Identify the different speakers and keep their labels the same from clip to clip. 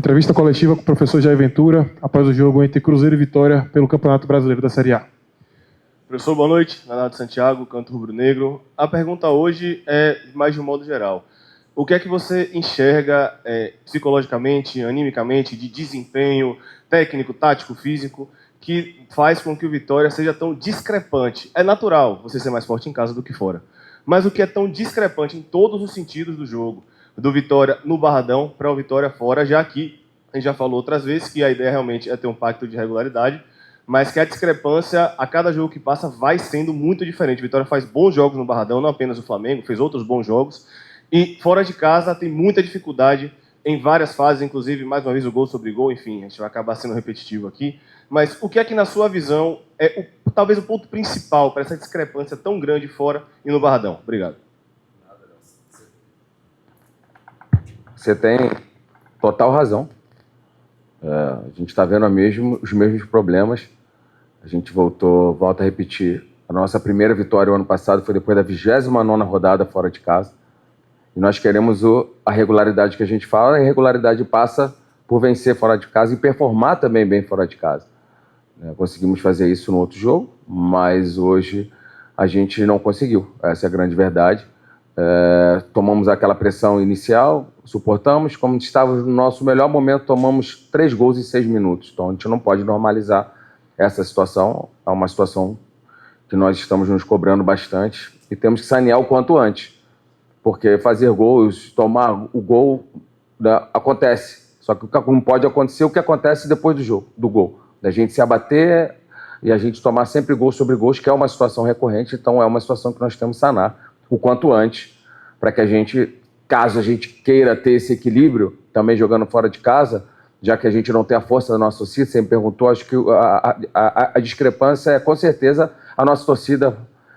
Speaker 1: Entrevista coletiva com o professor Jair Ventura, após o jogo entre Cruzeiro e Vitória pelo Campeonato Brasileiro da Série A.
Speaker 2: Professor, boa noite. Leonardo Santiago, Canto Rubro Negro. A pergunta hoje é mais de um modo geral. O que é que você enxerga psicologicamente, animicamente, de desempenho técnico, tático, físico, que faz com que o Vitória seja tão discrepante? É natural você ser mais forte em casa do que fora. Mas o que é tão discrepante em todos os sentidos do jogo, do Vitória no Barradão para o Vitória fora, já que a gente já falou outras vezes que a ideia realmente é ter um pacto de regularidade, mas que a discrepância a cada jogo que passa vai sendo muito diferente. O Vitória faz bons jogos no Barradão, não apenas o Flamengo, fez outros bons jogos, e fora de casa tem muita dificuldade em várias fases, inclusive, mais uma vez, o gol sobre gol, enfim, a gente vai acabar sendo repetitivo aqui. Mas o que é que, na sua visão, é talvez o ponto principal para essa discrepância tão grande fora e no Barradão? Obrigado.
Speaker 3: Você tem total razão. A gente está vendo os mesmos problemas. A gente volta a repetir. A nossa primeira vitória o ano passado foi depois da 29ª rodada fora de casa. E nós queremos a regularidade que a gente fala. A regularidade passa por vencer fora de casa e performar também bem fora de casa. Conseguimos fazer isso no outro jogo, mas hoje a gente não conseguiu. Essa é a grande verdade. Tomamos aquela pressão inicial, suportamos. Como estávamos no nosso melhor momento, tomamos 3 gols em 6 minutos. Então a gente não pode normalizar essa situação. É uma situação que nós estamos nos cobrando bastante e temos que sanear o quanto antes. Porque fazer gols, tomar o gol, acontece. Só que não pode acontecer o que acontece depois do gol. Da gente se abater e a gente tomar sempre gol sobre gols, que é uma situação recorrente. Então é uma situação que nós temos que sanar o quanto antes, para que a gente, caso a gente queira ter esse equilíbrio, também jogando fora de casa, já que a gente não tem a força da nossa torcida, você me perguntou, acho que a discrepância é, com certeza, a nossa torcida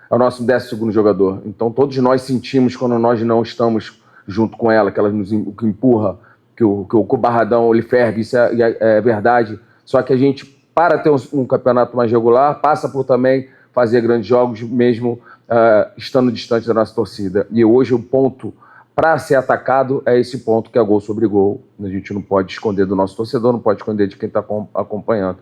Speaker 3: é o nosso 12º jogador. Então todos nós sentimos quando nós não estamos junto com ela, que ela nos empurra, que o Barradão ele ferve, isso é verdade. Só que a gente, para ter um campeonato mais regular, passa por também fazer grandes jogos, mesmo estando distante da nossa torcida. E hoje o ponto para ser atacado é esse ponto, que é gol sobre gol. A gente não pode esconder do nosso torcedor, não pode esconder de quem está acompanhando.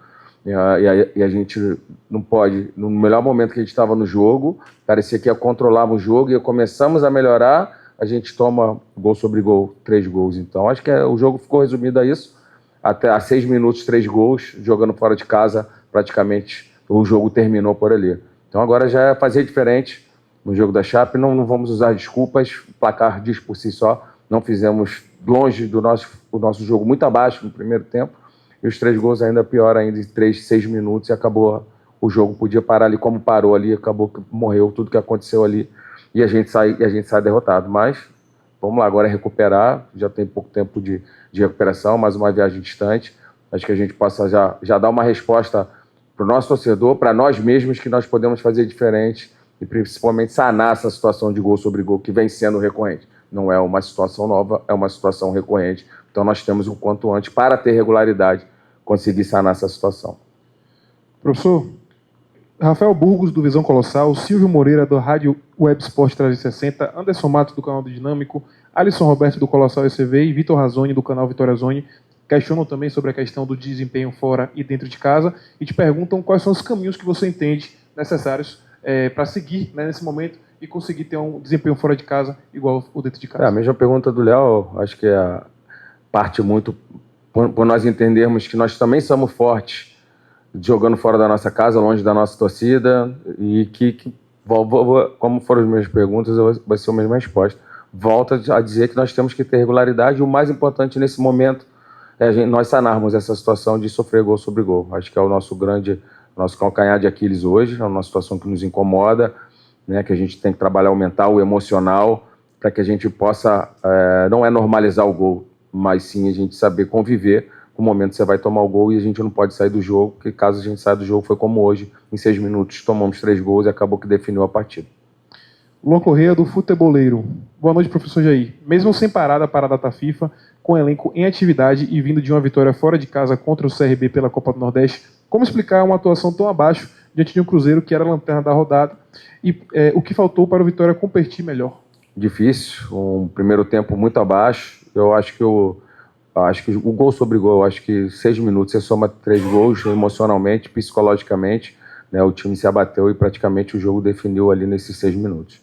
Speaker 3: E a gente não pode, no melhor momento que a gente estava no jogo, parecia que ia controlar o jogo e começamos a melhorar, a gente toma gol sobre gol, 3 gols. Então acho que o jogo ficou resumido a isso. Até a 6 minutos, 3 gols, jogando fora de casa, praticamente o jogo terminou por ali. Então agora já é fazer diferente no jogo da Chape, não vamos usar desculpas, o placar diz por si só, não fizemos longe do nosso jogo, muito abaixo no primeiro tempo, e os 3 gols ainda pior ainda, em 3, 6 minutos, e acabou o jogo, podia parar ali como parou ali, acabou que morreu tudo que aconteceu ali, e a gente sai derrotado, mas vamos lá, agora é recuperar, já tem pouco tempo de recuperação, mais uma viagem distante, acho que a gente possa já dar uma resposta para o nosso torcedor, para nós mesmos, que nós podemos fazer diferente e principalmente sanar essa situação de gol sobre gol que vem sendo recorrente. Não é uma situação nova, é uma situação recorrente. Então nós temos o quanto antes, para ter regularidade, conseguir sanar essa situação.
Speaker 1: Professor, Rafael Burgos, do Visão Colossal, Silvio Moreira, do Rádio Web Sport 360, Anderson Matos, do canal do Dinâmico, Alisson Roberto, do Colossal ECV e Vitor Razoni, do canal Vitória Zone, questionam também sobre a questão do desempenho fora e dentro de casa e te perguntam quais são os caminhos que você entende necessários para seguir, né, nesse momento e conseguir ter um desempenho fora de casa igual o dentro de casa.
Speaker 3: A mesma pergunta do Léo, acho que parte muito por nós entendermos que nós também somos fortes jogando fora da nossa casa, longe da nossa torcida, e como foram as minhas perguntas, vai ser a mesma resposta. Volto a dizer que nós temos que ter regularidade, e o mais importante nesse momento é nós sanarmos essa situação de sofrer gol sobre gol. Acho que é o nosso calcanhar de Aquiles hoje, é uma situação que nos incomoda, né, que a gente tem que trabalhar o mental, o emocional, para que a gente possa, não é normalizar o gol, mas sim a gente saber conviver com o momento que você vai tomar o gol, e a gente não pode sair do jogo, porque caso a gente saia do jogo, foi como hoje, em 6 minutos tomamos 3 gols e acabou que definiu a partida.
Speaker 1: Luan Correia, do Futeboleiro. Boa noite, professor Jair. Mesmo sem parada para a data FIFA, com o elenco em atividade e vindo de uma vitória fora de casa contra o CRB pela Copa do Nordeste, como explicar uma atuação tão abaixo diante de um Cruzeiro que era a lanterna da rodada e o que faltou para o Vitória competir melhor?
Speaker 3: Difícil, um primeiro tempo muito abaixo. Eu acho que Acho que o gol sobre gol, acho que 6 minutos, você soma 3 gols emocionalmente, psicologicamente, né, o time se abateu e praticamente o jogo definiu ali nesses 6 minutos.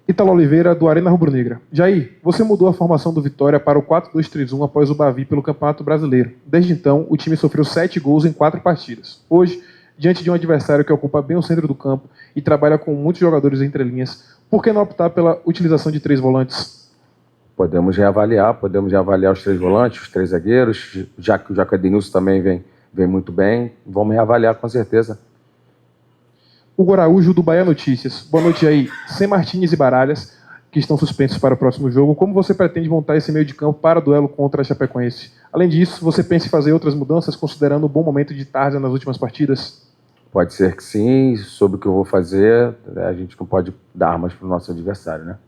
Speaker 1: Ítalo Oliveira, do Arena Rubro-Negra. Jair, você mudou a formação do Vitória para o 4-2-3-1 após o Bavi pelo Campeonato Brasileiro. Desde então, o time sofreu 7 gols em 4 partidas. Hoje, diante de um adversário que ocupa bem o centro do campo e trabalha com muitos jogadores entre linhas, por que não optar pela utilização de 3 volantes?
Speaker 3: Podemos reavaliar os 3 volantes, os 3 zagueiros, já que o Denilson também vem muito bem. Vamos reavaliar com certeza.
Speaker 1: Hugo Araújo, do Bahia Notícias. Boa noite aí. Sem Martínez e Baralhas, que estão suspensos para o próximo jogo, como você pretende montar esse meio de campo para o duelo contra a Chapecoense? Além disso, você pensa em fazer outras mudanças, considerando o bom momento de Tarzan nas últimas partidas?
Speaker 3: Pode ser que sim. Sobre o que eu vou fazer, a gente não pode dar armas para o nosso adversário, né?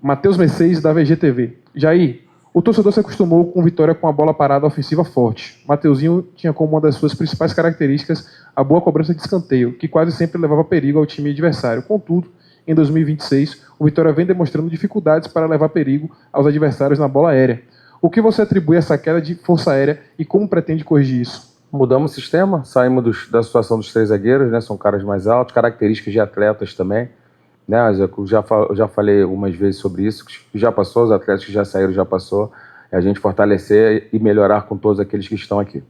Speaker 1: Matheus Mercedes, da VGTV. Jair, o torcedor se acostumou com Vitória com a bola parada ofensiva forte. Mateuzinho tinha como uma das suas principais características a boa cobrança de escanteio, que quase sempre levava perigo ao time adversário. Contudo, em 2026, o Vitória vem demonstrando dificuldades para levar perigo aos adversários na bola aérea. O que você atribui a essa queda de força aérea e como pretende corrigir isso?
Speaker 3: Mudamos o sistema, saímos da situação dos 3 zagueiros, né? São caras mais altos, características de atletas também. Né, eu já falei algumas vezes sobre isso, que já passou, os atletas que já saíram já passou, é a gente fortalecer e melhorar com todos aqueles que estão aqui.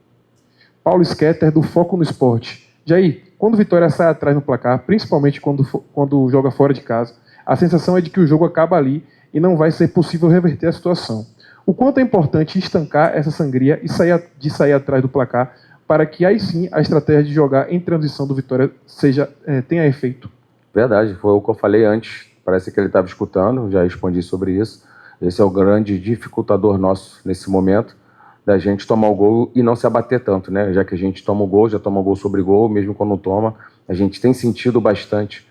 Speaker 1: Paulo Sketter, do Foco no Esporte. Jair, quando o Vitória sai atrás no placar, principalmente quando joga fora de casa, a sensação é de que o jogo acaba ali e não vai ser possível reverter a situação. O quanto é importante estancar essa sangria e sair atrás do placar para que aí sim a estratégia de jogar em transição do Vitória tenha efeito?
Speaker 3: Verdade, foi o que eu falei antes. Parece que ele estava escutando, já respondi sobre isso. Esse é o grande dificultador nosso nesse momento, da gente tomar o gol e não se abater tanto, né? Já que a gente toma o gol, já toma gol sobre gol, mesmo quando não toma, a gente tem sentido bastante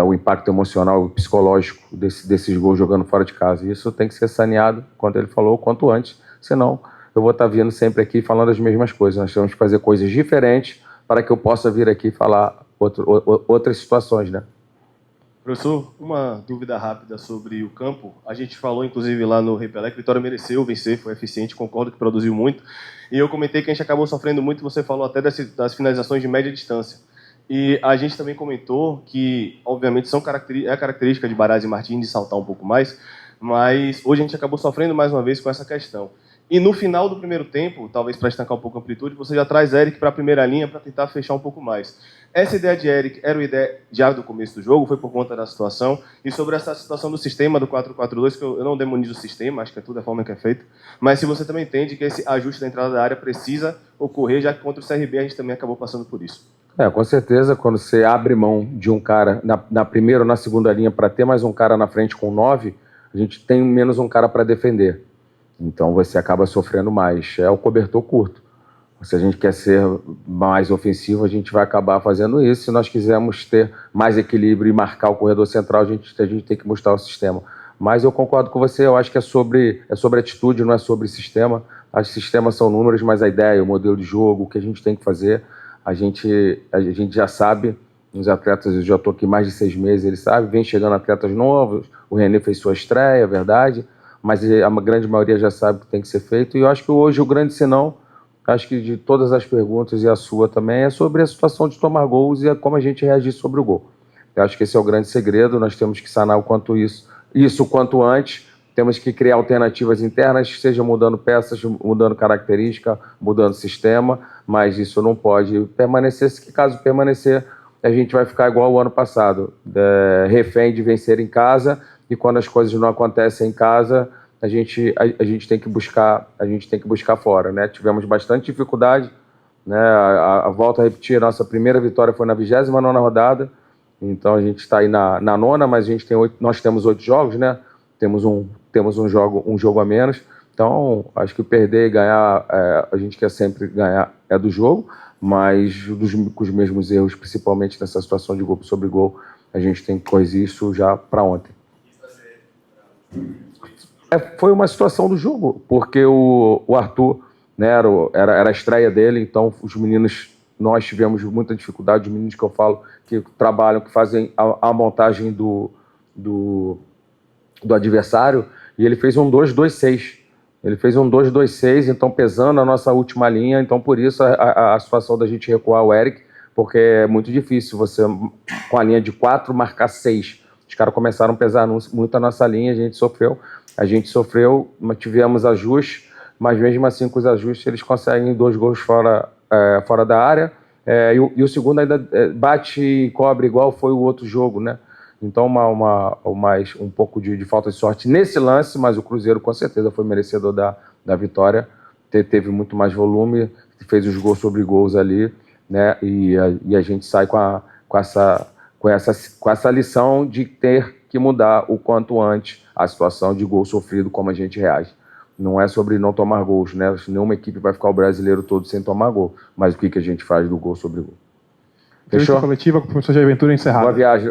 Speaker 3: o impacto emocional e psicológico desses gols jogando fora de casa. E isso tem que ser saneado, quanto ele falou, quanto antes, senão eu vou estar vindo sempre aqui falando as mesmas coisas. Nós temos que fazer coisas diferentes para que eu possa vir aqui falar outras situações, né?
Speaker 2: Professor, uma dúvida rápida sobre o campo. A gente falou, inclusive, lá no Repelé, que Vitória mereceu vencer, foi eficiente, concordo que produziu muito. E eu comentei que a gente acabou sofrendo muito, você falou até das finalizações de média distância. E a gente também comentou que, obviamente, é a característica de Baralhas e Martins de saltar um pouco mais, mas hoje a gente acabou sofrendo mais uma vez com essa questão. E no final do primeiro tempo, talvez para estancar um pouco a amplitude, você já traz Eric para a primeira linha para tentar fechar um pouco mais. Essa ideia de Eric era uma ideia já do começo do jogo, foi por conta da situação. E sobre essa situação do sistema do 4-4-2, que eu não demonizo o sistema, acho que é tudo a forma que é feito, mas se você também entende que esse ajuste da entrada da área precisa ocorrer, já que contra o CRB a gente também acabou passando por isso.
Speaker 3: Com certeza, quando você abre mão de um cara na primeira ou na segunda linha para ter mais um cara na frente com 9, a gente tem menos um cara para defender. Então você acaba sofrendo mais. É o cobertor curto. Se a gente quer ser mais ofensivo, a gente vai acabar fazendo isso. Se nós quisermos ter mais equilíbrio e marcar o corredor central, a gente tem que mostrar o sistema. Mas eu concordo com você, eu acho que é sobre atitude, não é sobre sistema. Acho que sistemas são números, mas a ideia, o modelo de jogo, o que a gente tem que fazer, a gente já sabe. Os atletas, eu já estou aqui mais de 6 meses, eles sabem, vem chegando atletas novos, o René fez sua estreia, é verdade, mas a grande maioria já sabe o que tem que ser feito. E eu acho que hoje o grande senão, acho que de todas as perguntas, e a sua também, é sobre a situação de tomar gols e como a gente reagir sobre o gol. Eu acho que esse é o grande segredo, nós temos que sanar o quanto isso quanto antes, temos que criar alternativas internas, seja mudando peças, mudando característica, mudando sistema, mas isso não pode permanecer, se caso permanecer, a gente vai ficar igual ao ano passado, refém de vencer em casa, e quando as coisas não acontecem em casa, a gente tem que buscar fora, né? Tivemos bastante dificuldade, né? Volto a repetir, a nossa primeira vitória foi na 29ª rodada, então a gente está aí na 9ª, mas nós temos 8 jogos, né? Temos um jogo a menos, então acho que perder e ganhar, a gente quer sempre ganhar é do jogo, mas com os mesmos erros, principalmente nessa situação de gol sobre gol, a gente tem que corrigir isso já para ontem. Foi uma situação do jogo, porque o Arthur, né, era a estreia dele, então os meninos, nós tivemos muita dificuldade, os meninos que eu falo que trabalham, que fazem a montagem do adversário, e ele fez um 2-2-6. Ele fez um 2-2-6, então pesando a nossa última linha, então por isso a situação da gente recuar o Eric, porque é muito difícil você, com a linha de 4, marcar 6. Os caras começaram a pesar muito a nossa linha, a gente sofreu, mas tivemos ajustes, mas mesmo assim com os ajustes eles conseguem 2 gols fora da área, e o segundo ainda bate e cobre igual foi o outro jogo, né? Então um pouco de falta de sorte nesse lance, mas o Cruzeiro com certeza foi merecedor da vitória, teve muito mais volume, fez os gols sobre gols ali, né? E a gente sai com essa lição de ter que mudar o quanto antes a situação de gol sofrido, como a gente reage. Não é sobre não tomar gols, né? Nenhuma equipe vai ficar o brasileiro todo sem tomar gol, mas o que a gente faz do gol sobre gol.
Speaker 1: Fechou?
Speaker 3: Fechou?
Speaker 1: Coletiva com o professor Jair Ventura encerrado.
Speaker 3: Boa viagem.